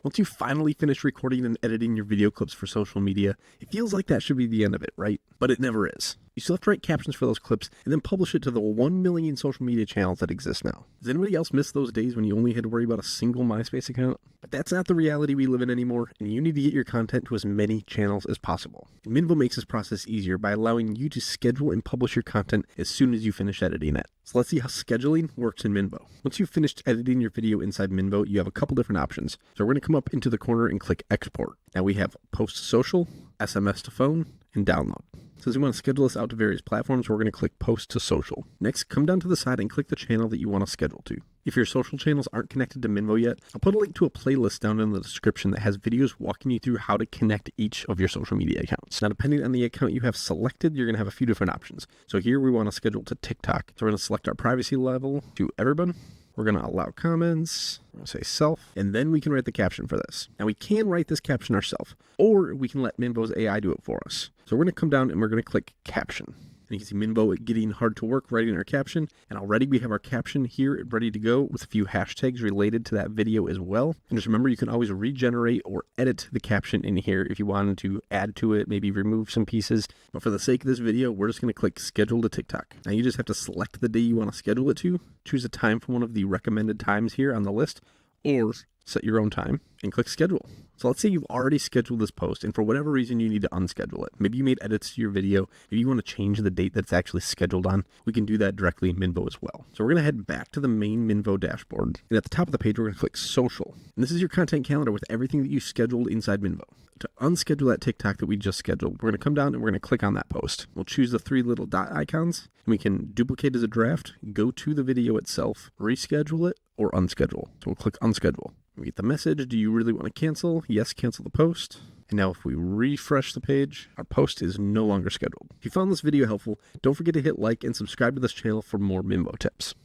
Once you finally finish recording and editing your video clips for social media, it feels like that should be the end of it, right? But it never is. You still have to write captions for those clips and then publish it to the 1 million social media channels that exist now. Does anybody else miss those days when you only had to worry about a single MySpace account? But that's not the reality we live in anymore, and you need to get your content to as many channels as possible. And Minvo makes this process easier by allowing you to schedule and publish your content as soon as you finish editing it. So let's see how scheduling works in Minvo. Once you've finished editing your video inside Minvo, you have a couple different options. So we're going to come up into the corner and click Export. Now we have Post to Social, SMS to Phone, and Download. So as we want to schedule this out to various platforms, we're going to click Post to Social. Next, come down to the side and click the channel that you want to schedule to. If your social channels aren't connected to Minvo yet, I'll put a link to a playlist down in the description that has videos walking you through how to connect each of your social media accounts. Now, depending on the account you have selected, you're going to have a few different options. So here we want to schedule to TikTok. So we're going to select our privacy level to everyone. We're going to allow comments, we're going to say self, and then we can write the caption for this. Now we can write this caption ourselves, or we can let Minvo's AI do it for us. So we're going to come down and we're going to click caption. And you can see Minvo getting hard to work writing our caption. And already we have our caption here ready to go with a few hashtags related to that video as well. And just remember, you can always regenerate or edit the caption in here if you wanted to add to it, maybe remove some pieces. But for the sake of this video, we're just going to click schedule to TikTok. Now you just have to select the day you want to schedule it to, choose a time from one of the recommended times here on the list, or set your own time and click schedule. So let's say you've already scheduled this post and for whatever reason you need to unschedule it. Maybe you made edits to your video. Maybe you want to change the date that's actually scheduled on. We can do that directly in Minvo as well. So we're going to head back to the main Minvo dashboard. And at the top of the page, we're going to click social. And this is your content calendar with everything that you scheduled inside Minvo. To unschedule that TikTok that we just scheduled, we're going to come down and we're going to click on that post. We'll choose the 3 little dot icons and we can duplicate as a draft, go to the video itself, reschedule it, or unschedule. So we'll click unschedule. We get the message, do you really want to cancel? Yes, cancel the post. And now if we refresh the page, our post is no longer scheduled. If you found this video helpful, don't forget to hit like and subscribe to this channel for more Minvo tips.